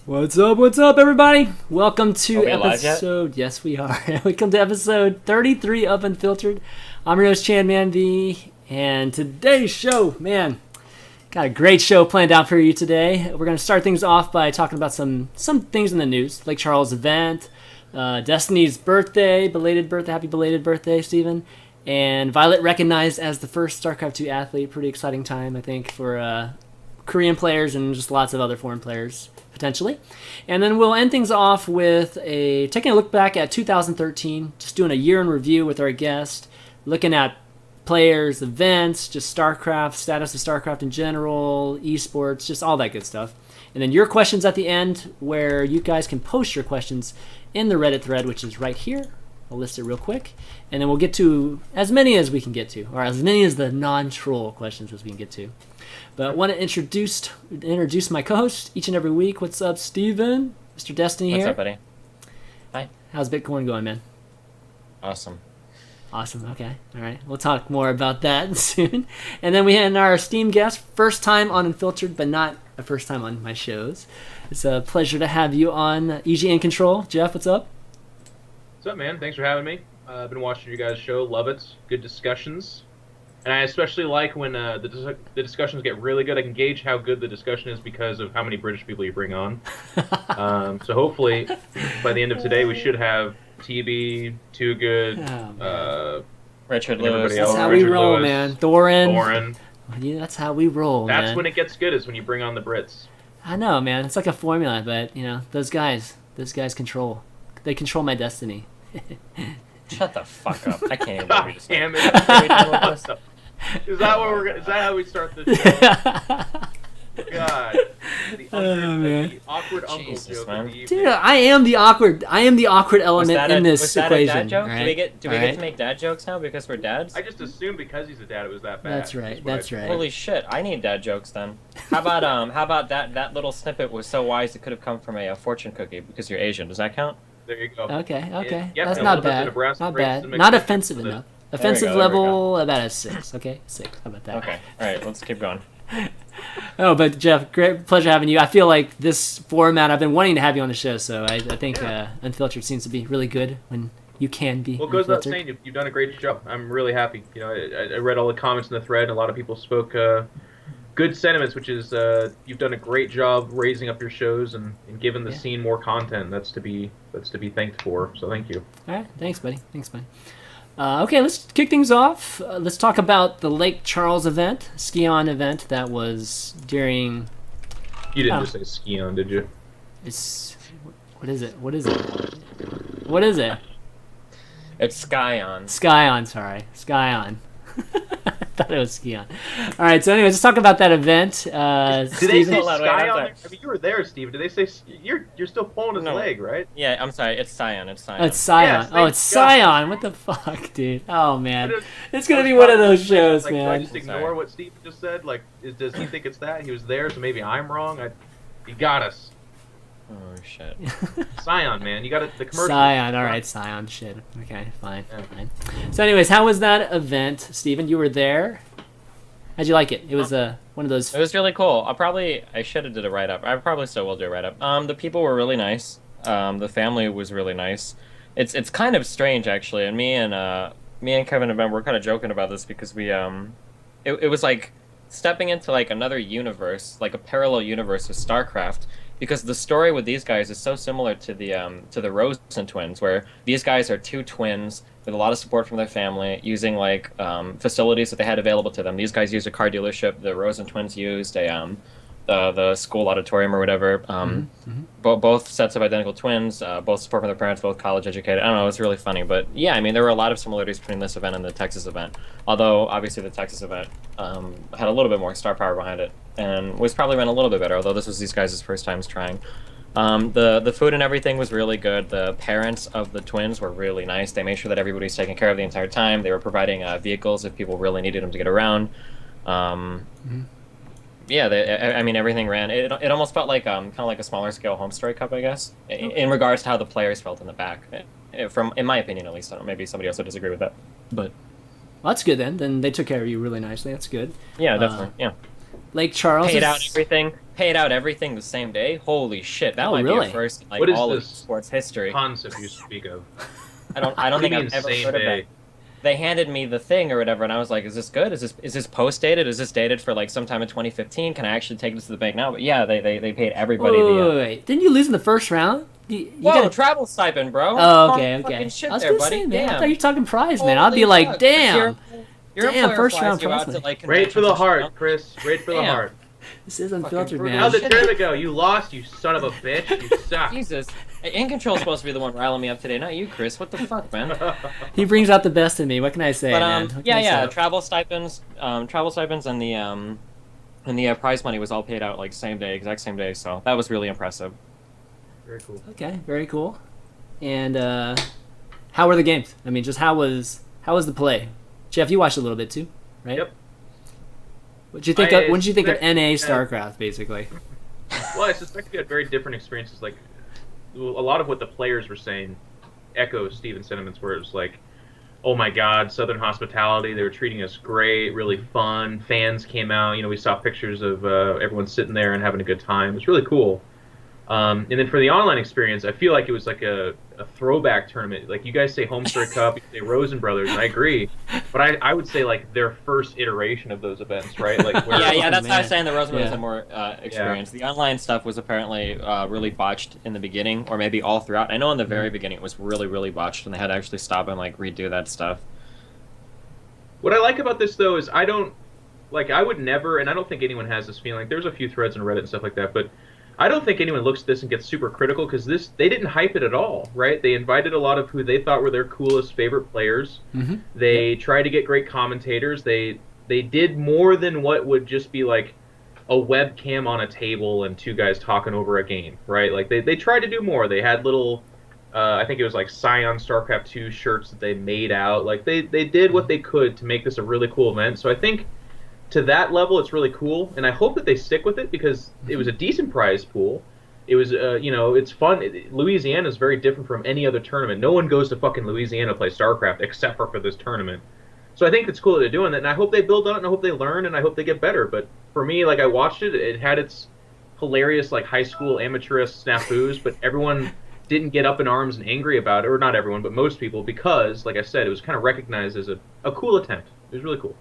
What's up, everybody? Welcome to Are we live yet? episode. Yes, we are. Welcome to episode 33 of Unfiltered. I'm your host, ChanManV, and today's show, man, got a great show planned out for you today. We're going to start things off by talking about some things in the news, Lake Charles event, Destiny's birthday, happy belated birthday, Steven, and Violet recognized as the first StarCraft 2 athlete. Pretty exciting time, I think, for Korean players and just lots of other foreign players potentially. And then we'll end things off with taking a look back at 2013, just doing a year in review with our guest, looking at players, events, just StarCraft, status of StarCraft in general, eSports, just all that good stuff. And then your questions at the end, where you guys can post your questions in the Reddit thread, which is right here. I'll list it real quick. And then we'll get to as many as we can get to, or as many as the non-troll questions as we can get to. But I want to introduce my co-host each and every week. What's up, Steven? Mr. Destiny here. What's up, buddy? Hi. How's Bitcoin going, man? Awesome. Awesome. Okay. All right. We'll talk more about that soon. And then we had our esteemed guest, first time on Unfiltered, but not a first time on my shows. It's a pleasure to have you on EG.iNControL. Jeff, what's up? What's up, man? Thanks for having me. I've been watching you guys' show. Love it. Good discussions. And I especially like when the discussions get really good. I can gauge how good the discussion is because of how many British people you bring on. So hopefully, by the end of today, we should have TB, Too Good, Richard and everybody Lewis. That's else. how Richard we roll, Lewis, man. Thorin. Thorin. Yeah, that's how we roll, man. That's when it gets good, is when you bring on the Brits. I know, man. It's like a formula, but, those guys control. They control my destiny. Shut the fuck up. I can't even believe you just said Damn that. Are we done with this? Is that what is that how we start this show? God. The awkward uncle Jesus, joke man. of the evening. Dude, I am the awkward element in this was that equation. a dad joke? all Do we get Alright. to make dad jokes now because we're dads? I just assumed because he's a dad it was that bad. That's right. That's what That's I- right. Holy shit! I need dad jokes then. How about that little snippet was so wise it could have come from a fortune cookie because you're Asian. Does that count? There you go. Okay. Yep, That's and a not little bit of bad. Nebraska Not racism bad. mixed Not in offensive with it. enough. Offensive there we go. level about a 6. Okay, 6. How about that? Okay. All right. Let's keep going. Oh, but Jeff, great pleasure having you. I feel like this format, I've been wanting to have you on the show, so I think Unfiltered seems to be really good when you can be. Well, it goes without unfiltered. saying, you've done a great job. I'm really happy. I read all the comments in the thread. A lot of people spoke good sentiments, which is you've done a great job raising up your shows and giving the scene more content. That's to be thanked for. So thank you. All right, thanks, buddy. Okay, let's kick things off. Let's talk about the Lake Charles event, Scion event that was during. You didn't just say Scion, did you? It's what is it? What is it? What is it? It's Scion. Scion, sorry, Scion. I thought it was Scion. All right, so anyways, let's talk about that event. Did they Steven? say Hold on, wait, Sky I'm on sorry. there? I mean, you were there, Steve. Did they say you're still pulling his No. leg, right? Yeah, I'm sorry. It's Scion. It's Scion. Oh, it's Scion. Yes, Oh, it's thank God. Scion. What the fuck, dude? Oh man, I just- it's gonna I be was one of thought- those shows, like, do I man. just ignore Sorry. what Steve just said? Like, does he think it's that? He was there, so maybe I'm wrong. You got us. Oh shit. Scion, man. You got it. The commercial. Scion. All right, Scion. Shit. Okay, fine. Yeah. Fine. So, anyways, how was that event, Steven? You were there. How'd you like it? It was one of those. It was really cool. I should have did a write up. I probably still will do a write up. The people were really nice. The family was really nice. It's kind of strange actually. And me and Kevin and Ben were kind of joking about this because it was like stepping into like another universe, like a parallel universe of StarCraft. Because the story with these guys is so similar to the Rosen twins, where these guys are two twins with a lot of support from their family, using like facilities that they had available to them. These guys used a car dealership. The Rosen twins used the school auditorium or whatever. Both sets of identical twins, both support from their parents, both college educated. I don't know, it's really funny. But yeah, I mean, there were a lot of similarities between this event and the Texas event. Although, obviously, the Texas event had a little bit more star power behind it and was probably run a little bit better, although this was these guys' first times trying. The food and everything was really good. The parents of the twins were really nice. They made sure that everybody was taken care of the entire time. They were providing vehicles if people really needed them to get around. Yeah, I mean, everything ran. It almost felt like kind of like a smaller scale Home Story Cup, I guess, in regards to how the players felt in the back. In my opinion, at least. I don't know, maybe somebody else would disagree with that. But Well, that's good then. Then they took care of you really nicely. That's good. yeah, definitely. Yeah. Lake Charles paid out everything the same day. Holy shit, that might be really? a first in like What is all of this sports history. concept you speak of? I don't What do think you I've mean ever same heard of day? that. They handed me the thing or whatever, and I was like, "Is this good? Is this post dated? Is this dated for like sometime in 2015? Can I actually take this to the bank now?" But yeah, they paid everybody Wait. Didn't you lose in the first round? You Whoa, gotta... travel stipend, bro. Oh, okay. Fucking shit I was there, gonna buddy. say, man, I Damn. thought you were talking prize, man. I'd be Holy like, fuck. damn. Your Damn, employer first flies round you out prize to, like, Rate for the conventions and heart, shit, Chris. Rate for the Damn. heart. This is Unfiltered, brutal. man. How'd the tournament go? You lost, you son of a bitch. You suck. Jesus. In-Control's supposed to be the one riling me up today, not you, Chris. What the fuck, man? He brings out the best in me. What can I say, But man? What can I say? travel stipends, and the prize money was all paid out like exact same day. So that was really impressive. Very cool. Okay, very cool. And how were the games? I mean, just how was the play? Jeff, you watched a little bit too, right? Yep. What did you think of NA StarCraft, basically? Well, I suspect you had very different experiences. Like, a lot of what the players were saying echoes Steven's sentiments, where it was like, oh my god, Southern hospitality, they were treating us great, really fun. Fans came out, we saw pictures of everyone sitting there and having a good time. It was really cool. And then for the online experience, I feel like it was like a throwback tournament. Like, you guys say Homestead Cup, you say Rosen Brothers, and I agree. But I would say, like, their first iteration of those events, right? Like, where That's why I was saying the Rosen Brothers had more experience. Yeah. The online stuff was apparently really botched in the beginning, or maybe all throughout. I know in the very beginning it was really, really botched, and they had to actually stop and like redo that stuff. What I like about this, though, is I would never, and I don't think anyone has this feeling. There's a few threads on Reddit and stuff like that, but I don't think anyone looks at this and gets super critical, because they didn't hype it at all, right? They invited a lot of who they thought were their coolest favorite players. Mm-hmm. They tried to get great commentators. They did more than what would just be like a webcam on a table and two guys talking over a game, right? Like, they tried to do more. They had little, I think it was like Scion StarCraft 2 shirts that they made out. Like, they did what they could to make this a really cool event. So I think to that level, it's really cool, and I hope that they stick with it, because it was a decent prize pool. It was, it's fun. Louisiana is very different from any other tournament. No one goes to fucking Louisiana to play StarCraft except for this tournament. So I think it's cool that they're doing that, and I hope they build on it, and I hope they learn, and I hope they get better. But for me, like, I watched it, it had its hilarious, like, high school amateurist snafus, but everyone didn't get up in arms and angry about it, or not everyone, but most people, because, like I said, it was kind of recognized as a cool attempt. It was really cool.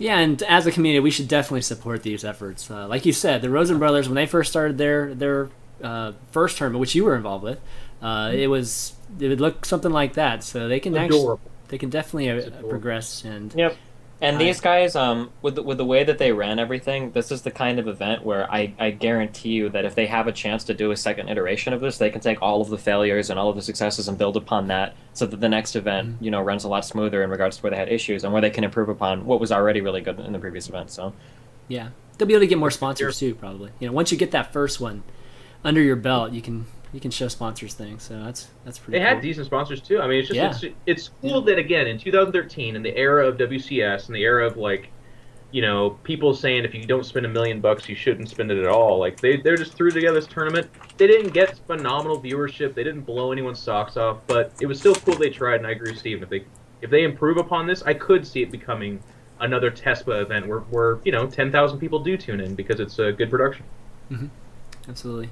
Yeah, and as a community, we should definitely support these efforts. Like you said, the Rosen Brothers, when they first started their first tournament, which you were involved with, it would look something like that. So they can definitely progress. And yep. And these guys, with the way that they ran everything, this is the kind of event where I guarantee you that if they have a chance to do a second iteration of this, they can take all of the failures and all of the successes and build upon that, so that the next event, runs a lot smoother in regards to where they had issues and where they can improve upon what was already really good in the previous event. So, yeah, they'll be able to get more sponsors too, probably. Once you get that first one under your belt, you can show sponsors things. So that's pretty. They cool. had decent sponsors too. I mean, it's just it's cool that, again, in 2013, in the era of WCS, in the era of, like, people saying if you don't spend $1 million, you shouldn't spend it at all. Like, they're just threw together this tournament. They didn't get phenomenal viewership. They didn't blow anyone's socks off, but it was still cool they tried. And I agree with Steve. If they improve upon this, I could see it becoming another TESPA event where 10,000 people do tune in because it's a good production. Mm-hmm. Absolutely.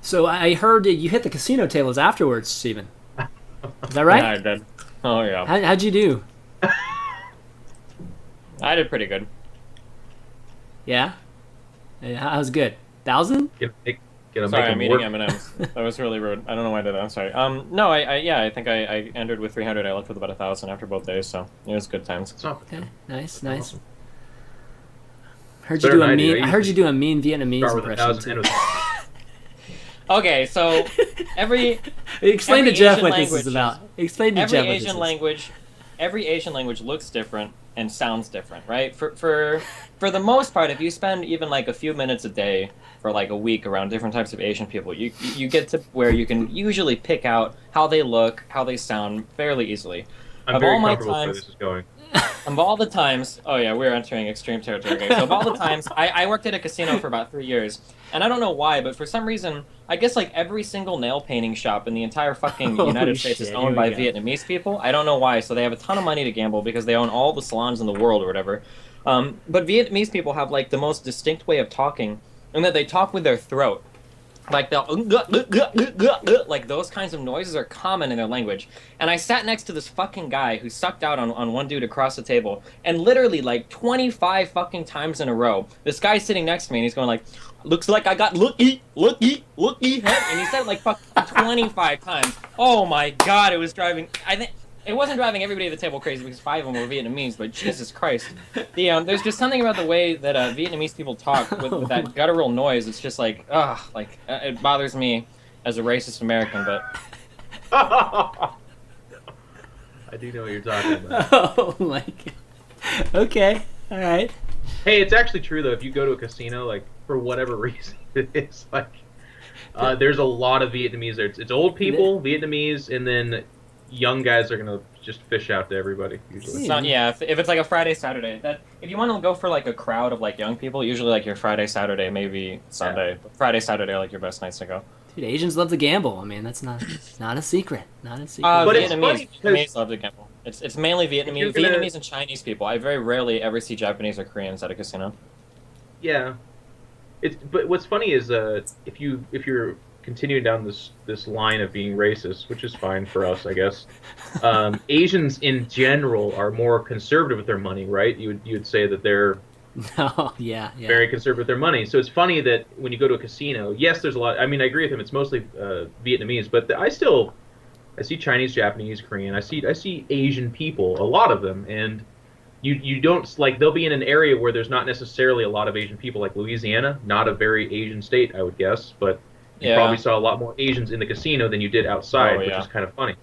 So I heard you hit the casino tables afterwards, Steven. Is that right? Yeah, I did. Oh, yeah. How'd you do? I did pretty good. Yeah? How's good? 1,000? Sorry, I'm eating M&Ms. That was really rude. I don't know why I did that. I'm sorry. No, I think I entered with 300. I left with about 1,000 after both days, so it was good times. Okay, nice. Awesome. Heard you do a mean Vietnamese impression too. Okay, so explain to Jeff what this is about. Explain to Jeff what this is. Every Asian language looks different and sounds different, right? For the most part, if you spend even like a few minutes a day for like a week around different types of Asian people, you get to where you can usually pick out how they look, how they sound fairly easily. I'm very comfortable with where this is going. Of all the times, oh yeah, we're entering extreme territory. Okay? So of all the times, I worked at a casino for about 3 years, and I don't know why, but for some reason, I guess like every single nail painting shop in the entire fucking United States is owned by Vietnamese people. I don't know why. So they have a ton of money to gamble because they own all the salons in the world or whatever. But Vietnamese people have like the most distinct way of talking, in that they talk with their throat. Like the like those kinds of noises are common in their language. And I sat next to this fucking guy who sucked out on one dude across the table, and literally like 25 fucking times in a row, this guy's sitting next to me and he's going like, "Looks like I got looky, head," and he said it like fucking 25 times. Oh my god, it was driving. I think it wasn't driving everybody at the table crazy because 5 of them were Vietnamese, but Jesus Christ. There's just something about the way that Vietnamese people talk with that guttural noise. It's just like, it bothers me as a racist American, but... I do know what you're talking about. Oh my god. Okay, all right. Hey, it's actually true, though. If you go to a casino, like, for whatever reason, it's like... there's a lot of Vietnamese there. It's old people, Vietnamese, and then young guys are gonna just fish out to everybody usually. It's not, yeah, if it's like a Friday, Saturday, that if you want to go for like a crowd of like young people, usually like your Friday, Saturday, maybe Sunday. Yeah. Friday, Saturday are like your best nights to go. Dude, Asians love to gamble. I mean, that's not a secret. Not a secret. But Vietnamese love to gamble. It's mainly Vietnamese and Chinese people. I very rarely ever see Japanese or Koreans at a casino. Yeah, but what's funny is if you're continuing down this line of being racist, which is fine for us, I guess. Asians in general are more conservative with their money, right? You would say that they're very conservative with their money. So it's funny that when you go to a casino, yes, there's a lot. I mean, I agree with him. It's mostly Vietnamese, but I see Chinese, Japanese, Korean. I see Asian people, a lot of them, and you don't like. They'll be in an area where there's not necessarily a lot of Asian people, like Louisiana, not a very Asian state, I would guess, but. You probably saw a lot more Asians in the casino than you did outside, which is kind of funny.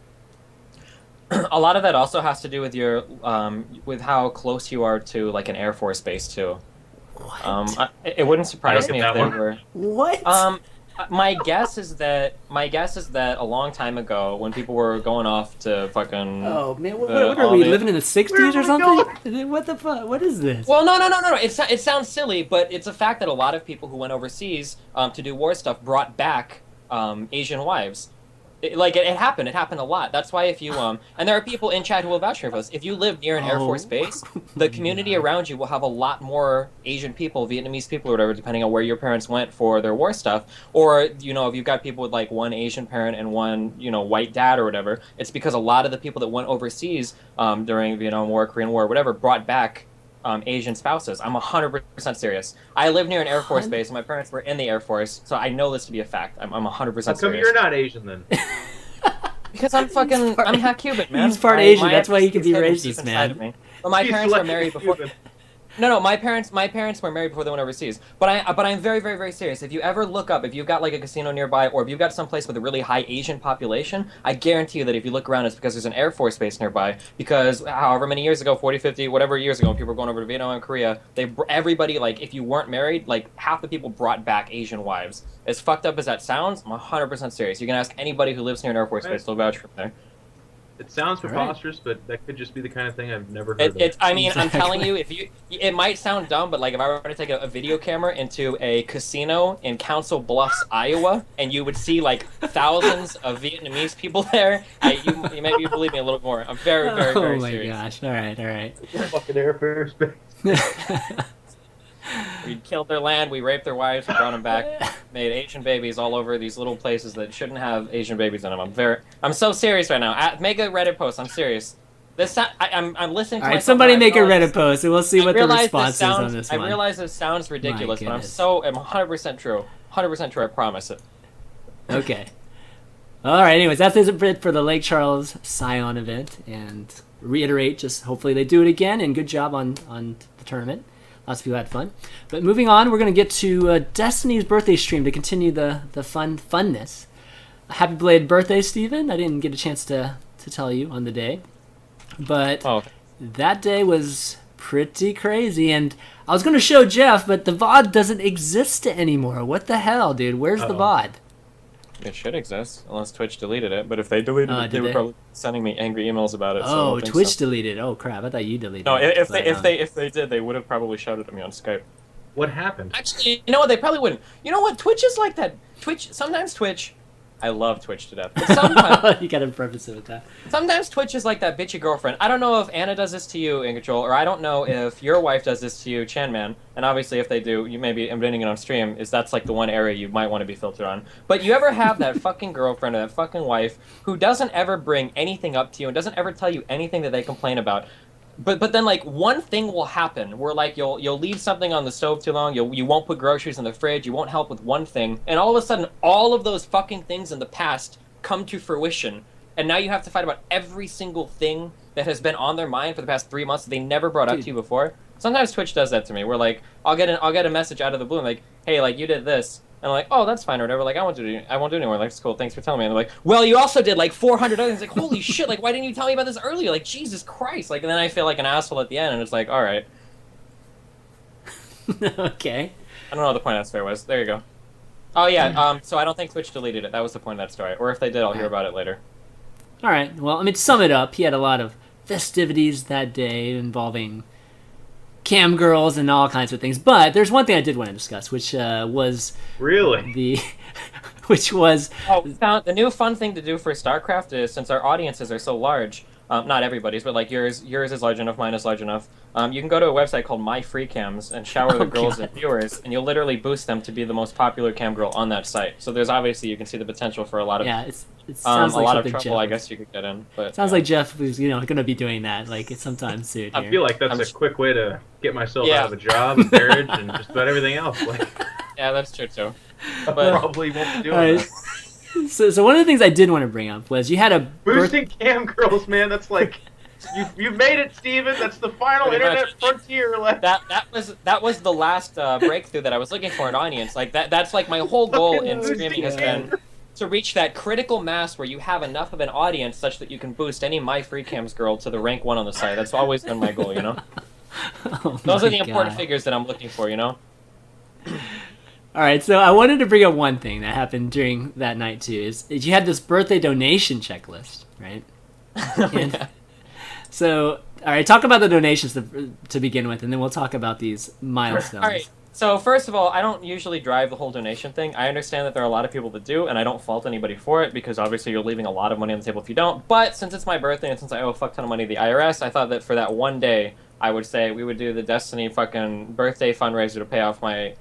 A lot of that also has to do with your with how close you are to like an Air Force base too. What? It wouldn't surprise me if they were. What? My guess is that a long time ago, when people were going off to fucking. Oh man, what are we living in the '60s or something? What the fuck? What is this? Well, no. It sounds silly, but it's a fact that a lot of people who went overseas to do war stuff brought back Asian wives. It happened. It happened a lot. That's why if you and there are people in chat who will vouch for us. If you live near an Air Force base, the community around you will have a lot more Asian people, Vietnamese people, or whatever, depending on where your parents went for their war stuff. Or if you've got people with like one Asian parent and one white dad or whatever, it's because a lot of the people that went overseas during Vietnam War, Korean War, whatever, brought back Asian spouses. I'm 100% serious. I live near an Air Force base, and my parents were in the Air Force, so I know this to be a fact. I'm 100% serious. How come you're not Asian then? Because I'm half Cuban, man. He's part Asian. That's why he can be racist, man. But my parents were married before. No, my parents were married before they went overseas. But I'm very, very, very serious. If you ever look up, if you've got like a casino nearby, or if you've got some place with a really high Asian population, I guarantee you that if you look around, it's because there's an Air Force base nearby. Because however many years ago, 40, 50, whatever years ago, when people were going over to Vietnam and Korea, everybody, like, if you weren't married, like, half the people brought back Asian wives. As fucked up as that sounds, I'm 100% serious. You can ask anybody who lives near an Air Force base, they'll vouch for there. It sounds preposterous, but that could just be the kind of thing I've never heard of. I mean, I'm telling you, it might sound dumb, but like if I were to take a video camera into a casino in Council Bluffs, Iowa, and you would see like thousands of Vietnamese people there, you maybe believe me a little more. I'm very, very, very serious. Oh my gosh! All right. Fucking Air Force base. We killed their land, we raped their wives, we brought them back, made Asian babies all over these little places that shouldn't have Asian babies in them. I'm so serious right now. Make a Reddit post. I'm serious. I'm listening to. All right, somebody make a Reddit post, and we'll see what the response is on this one. I realize this sounds ridiculous, but I'm 100% true. 100% true. I promise it. Okay. All right. Anyways, that's it for the Lake Charles Scion event, and reiterate, just hopefully they do it again, and good job on the tournament. Lots of people had fun. But moving on, we're going to get to Destiny's birthday stream to continue the funness. Happy belated birthday, Steven. I didn't get a chance to tell you on the day. But that day was pretty crazy. And I was going to show Jeff, but the VOD doesn't exist anymore. What the hell, dude? Where's the VOD? It should exist, unless Twitch deleted it. But if they deleted it, they were probably sending me angry emails about it. Oh, so Twitch deleted. Oh crap! I thought you deleted. No, if they did, they would have probably shouted at me on Skype. What happened? Actually, you know what? They probably wouldn't. You know what? Twitch is like that. Sometimes Twitch I love Twitch to death. But sometimes, You gotta preface it with that. sometimes Twitch is like that bitchy girlfriend. I don't know if Anna does this to you, InControl, or I don't know if your wife does this to you, ChanMan. And obviously, if they do, you may be admitting it on stream. That's like the one area you might want to be filtered on. But you ever have that fucking girlfriend or that fucking wife who doesn't ever bring anything up to you and doesn't ever tell you anything that they complain about? But then like one thing will happen where like you'll leave something on the stove too long, you won't put groceries in the fridge, you won't help with one thing, and all of a sudden all of those fucking things in the past come to fruition, and now you have to fight about every single thing that has been on their mind for the past 3 months that they never brought up to you before. Sometimes Twitch does that to me, where like I'll get a message out of the blue, like, hey, like you did this. And I'm like, oh, that's fine or whatever. Like, I won't do it anymore. Like, it's cool. Thanks for telling me. And they're like, well, you also did like 400 other things. Like, holy shit. Like, why didn't you tell me about this earlier? Like, Jesus Christ. Like, and then I feel like an asshole at the end. And it's like, all right. Okay. I don't know what the point of that story was. There you go. Oh, yeah. So I don't think Twitch deleted it. That was the point of that story. Or if they did, I'll hear about it later. All right. Well, I mean, to sum it up, he had a lot of festivities that day involving cam girls and all kinds of things. But there's one thing I did want to discuss, which was Really? which was the new fun thing to do for StarCraft is, since our audiences are so large, not everybody's, but like yours is large enough, mine is large enough. You can go to a website called My Free Cams and shower the girls and viewers, and you'll literally boost them to be the most popular cam girl on that site. So there's obviously, you can see the potential for a lot of it sounds like a lot of something trouble, Jeff I guess you could get in. But sounds like Jeff was going to be doing that like sometime soon. I here. feel like that's a quick way to get myself out of a job, a marriage, and just about everything else. Like, yeah, that's true too. I But probably won't be doing that. So one of the things I did want to bring up was you had a Boosting cam girls, man. That's like you've made it, Steven. That's the final Pretty internet much. frontier. Like that was the last breakthrough that I was looking for an audience. Like that's like my whole goal in Fucking streaming has been to reach that critical mass where you have enough of an audience such that you can boost any My Free Cams girl to the rank 1 on the site. That's always been my goal, you know? Those are the important figures that I'm looking for, you know? All right, so I wanted to bring up one thing that happened during that night too. Is you had this birthday donation checklist, right? And so, all right, talk about the donations to begin with, and then we'll talk about these milestones. All right. So first of all, I don't usually drive the whole donation thing. I understand that there are a lot of people that do, and I don't fault anybody for it because obviously you're leaving a lot of money on the table if you don't. But since it's my birthday and since I owe a fuck ton of money to the IRS, I thought that for that one day, I would say we would do the Destiny fucking birthday fundraiser to pay off my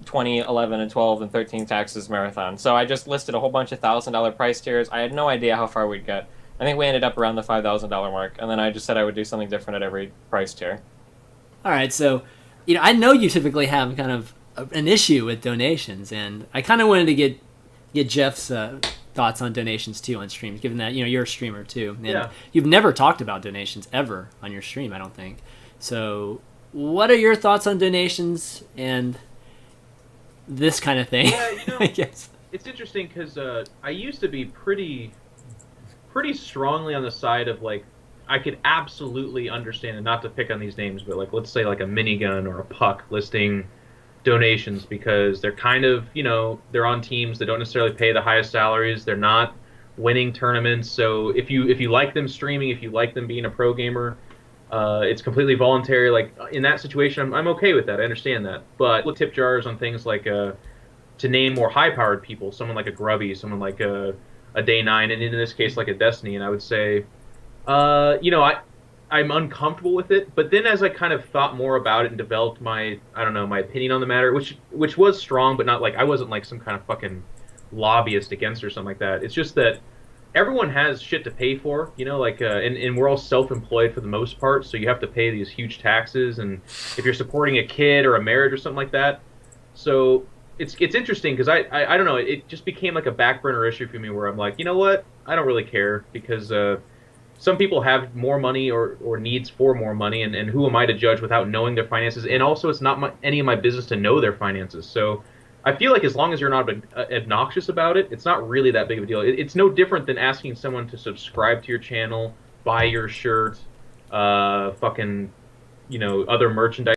20, 11, and 12, and 13 taxes marathon. So I just listed a whole bunch of $1,000 price tiers. I had no idea how far we'd get. I think we ended up around the $5,000 mark, and then I just said I would do something different at every price tier. All right, so I know you typically have kind of an issue with donations, and I kind of wanted to get Jeff's thoughts on donations too on streams, given that you're a streamer too, and you've never talked about donations ever on your stream, I don't think. So, what are your thoughts on donations and this kind of thing? Yeah, I guess it's interesting because I used to be pretty strongly on the side of like I could absolutely understand, and not to pick on these names, but like let's say like a minigun or a puck listing donations because they're kind of they're on teams that don't necessarily pay the highest salaries. They're not winning tournaments, so if you like them streaming, if you like them being a pro gamer, it's completely voluntary. Like in that situation, I'm okay with that. I understand that, but we'll tip jars on things like to name more high-powered people, someone like a Grubby, someone like a Day 9, and in this case like a Destiny, and I would say I'm uncomfortable with it, but then as I kind of thought more about it and developed my opinion on the matter, which was strong, but not like I wasn't like some kind of fucking lobbyist against or something like that. It's just that everyone has shit to pay for, and we're all self-employed for the most part, so you have to pay these huge taxes, and if you're supporting a kid or a marriage or something like that, so it's interesting because I don't know, it just became like a back burner issue for me where I'm like, you know what, I don't really care because some people have more money or needs for more money, and who am I to judge without knowing their finances? And also, it's not any of my business to know their finances. So I feel like as long as you're not obnoxious about it, it's not really that big of a deal. It's no different than asking someone to subscribe to your channel, buy your shirt, other merchandise.